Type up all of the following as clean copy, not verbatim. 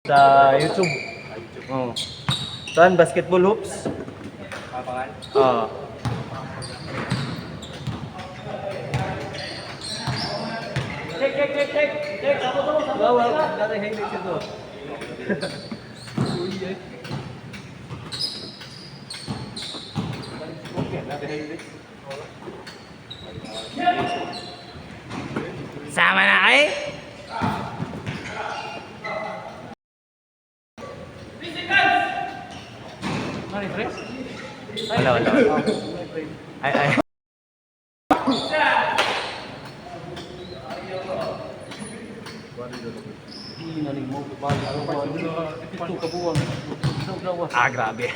Sa YouTube. Oh. Saan? Basketball hoops? Oo. Check. Wow, dati highlights ito. Sama na kayo? Wala. Ay. Grabe.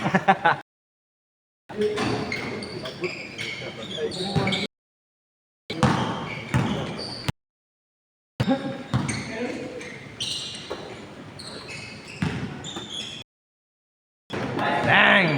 Dang!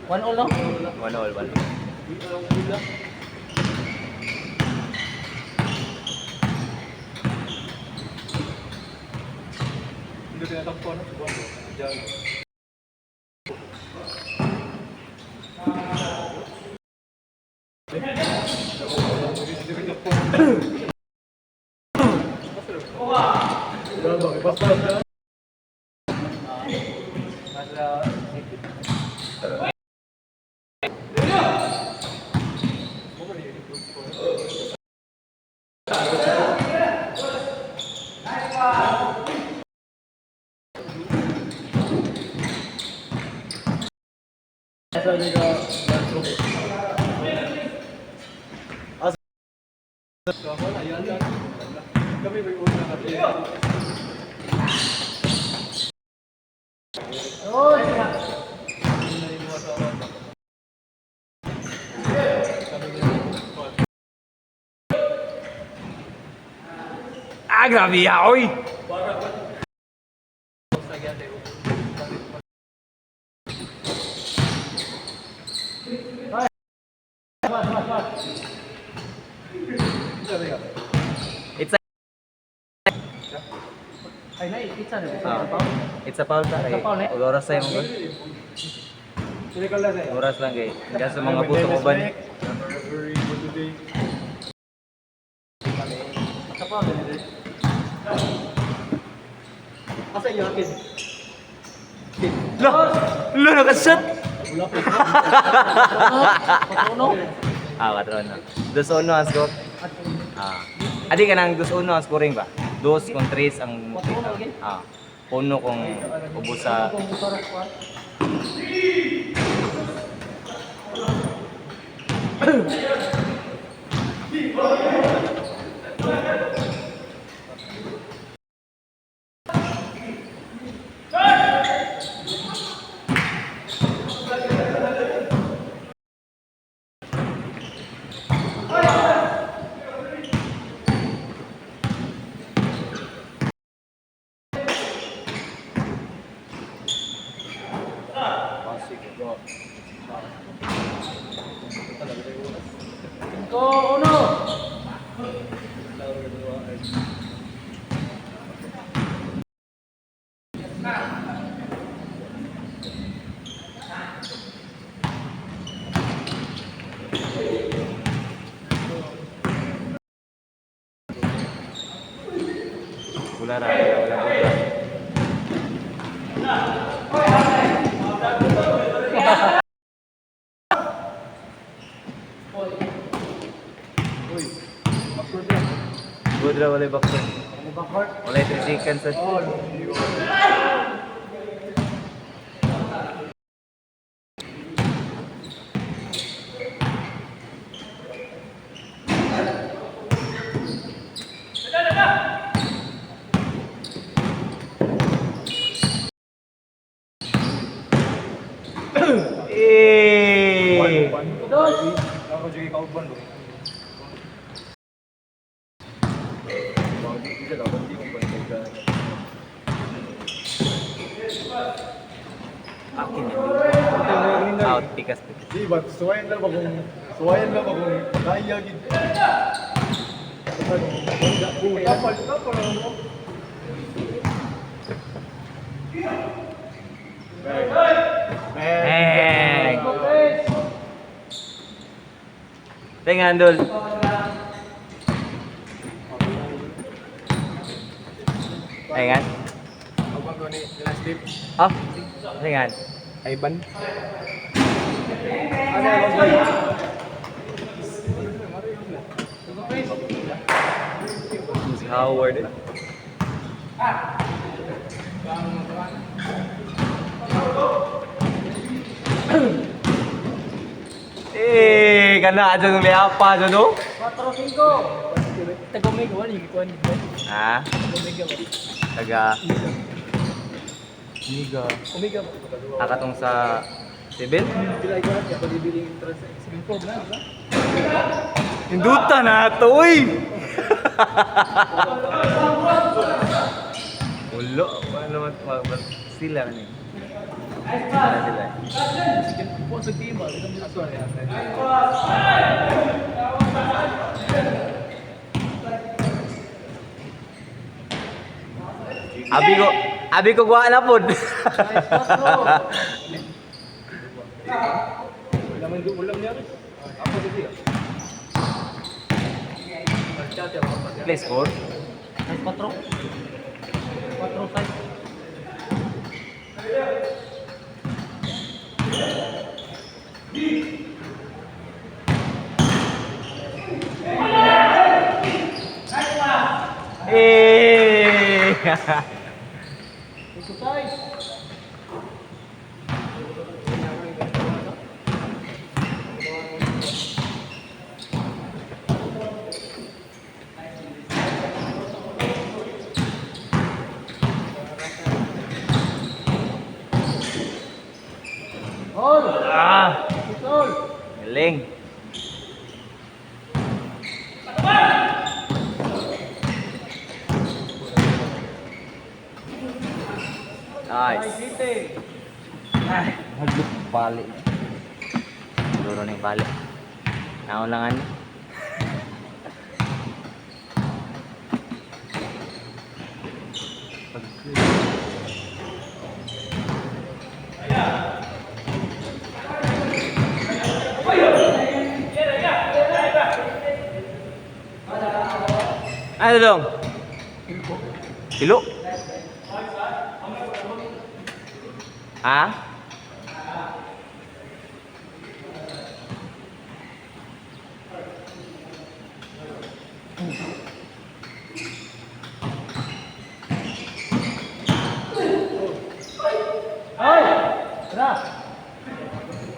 One all. Grabe ya, oy! It's a it's a foul kay. Oras sa imong. Oras lang kay. Diyan sa mga buto mo ba ni? Asa iyo akin? Lo nakashoot. Patrono. 2-1 ang score. Adi ka nang 2-1 ang scoring ba? 2 kung 3 ang puno kung ubos sa wala. Good raw, wala backcourt. Wala 3 seconds. Ako juga kauban bro. Akin yun. Out, pikas. Di ba, suwayan lang akong dayagid. Kapal mo. Bang! Tingnan, Dol. Tingnan. Abang ko ni last tip. Oh, tingnan. Ivan. Si Howard. Kana aja ng liapa aja no? 4-5. Taga-Omega wala yung ikuan dito. Ha? Omega ba? Taga Niga. Omega ba? Akatong sa Sibil? Bila ikuan siya bili interest sa swimming pool na, ba? Hindutan na to, uy! Ulo, ano naman sila ni. Sila. Sige po sa team ba, ito mo sorry. Abi ko guwa na pod. Ulam niya rin. Ako dito. Play score. 4. 4-5. Eh. Ah, galing. Nice. Ay, hagluk balik. Siguro na yung balik. Naulangan. Ano dong? Kilo? Ha?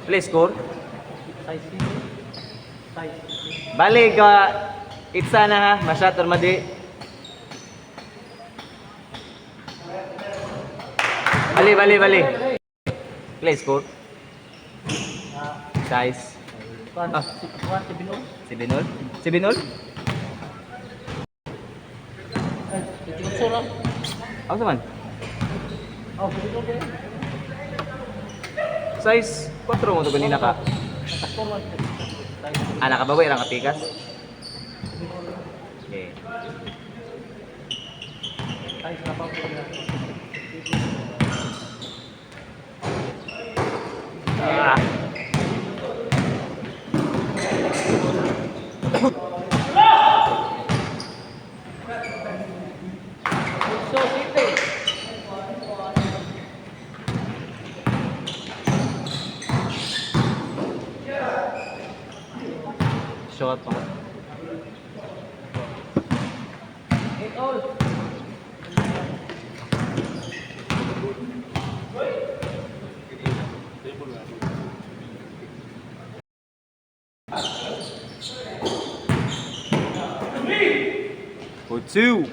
Play score? Balik ka. Itsa na ha. Masyat or madi. Bali. Play score? Size? Si Binol? Ako naman. Size 4 mo ito kanina ka. Nakabawi, ang kapikas. Okay. Ah. Shot pa. For 2.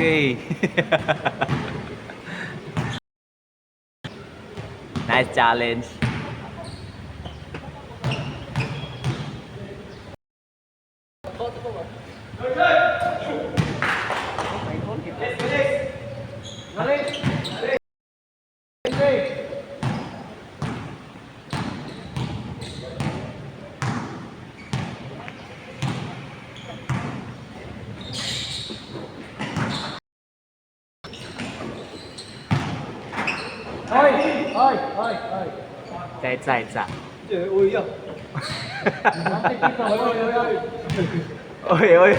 Okay. Nice challenge. Sa. Uy, ya. Oy, oy.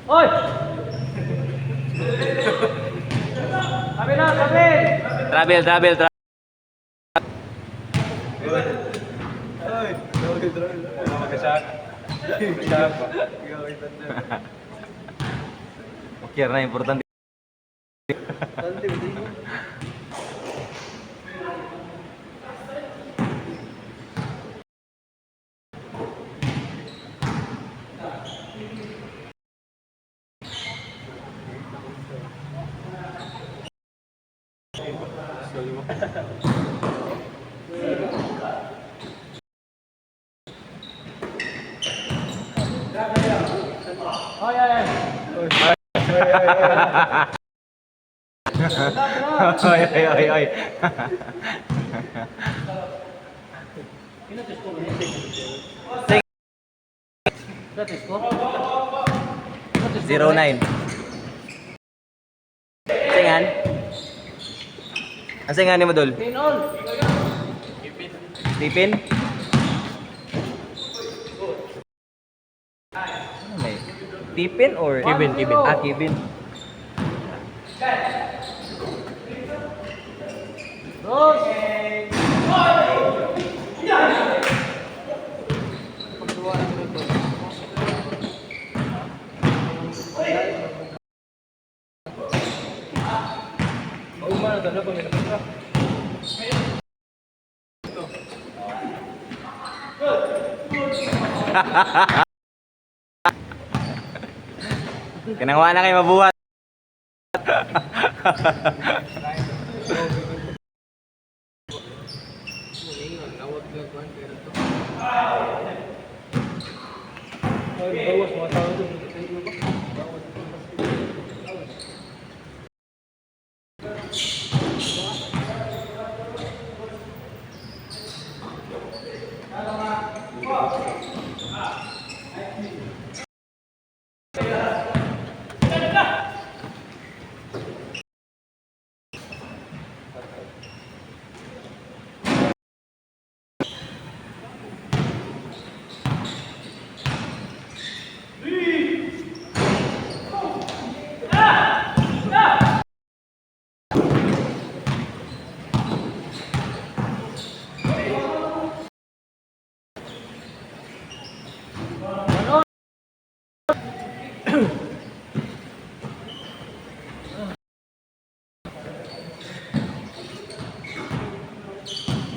Hoy! Sabi na, sabi! Travel. Okay na, importante. Hoy, ay! Oy. That is good. 09. Singan? Ang singan ni mo, Dol? Pin all! Stephen? Ano may? Stephen or? Kevin. Ah, Kevin. Dos! Kinangwa na kayo mabuhat. Bawas mga tao doon.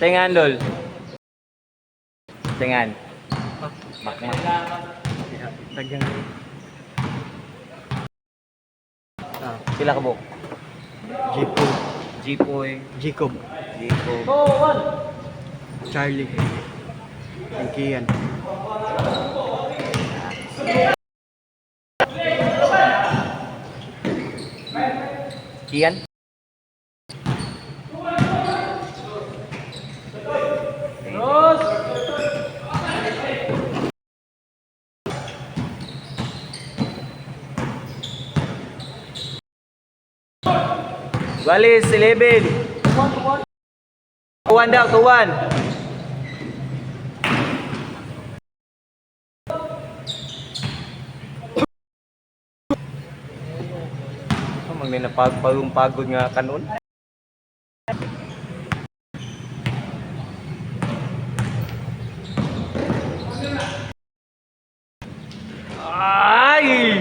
Singan, Dol. Singan. Dagang. Sila ka po? Jipo. Jipoy. Jacob. Jipo. Go, one! Charlie. And Kian. Kian? Dos! Walis, 11. One. 2-1 daw, 2-1. May napagpagod nga kanon. Ay!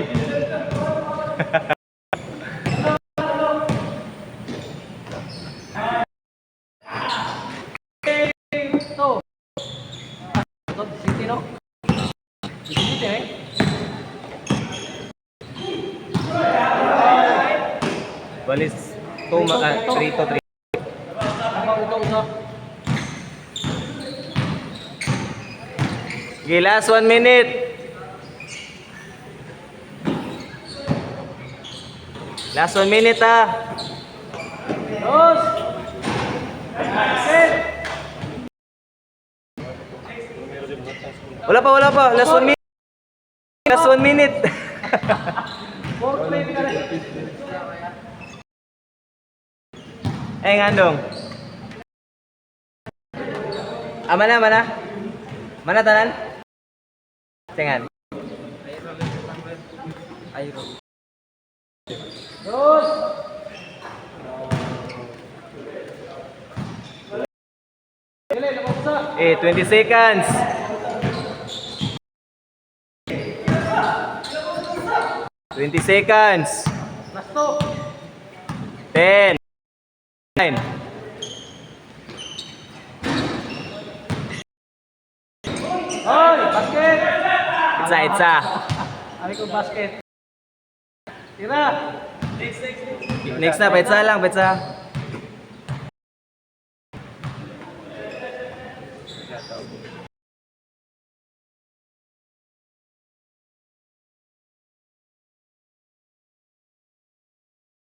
no? Dito eh. Balis 3 to 3. Apa uto. Okay, last 1 minute. Last 1 minute ah. Dos. Set. Wala pa. Last 1 minute. Last 1 minute. Four play ka na. Eh, ngandong. Mana? Mana tanan? Cengan. Dos. Dili, napapusa. 20 seconds. 20 seconds. Lasto. 10. 9. Hoy, basket. Itza. Ami ko basket. Tira. Next na, petsa lang.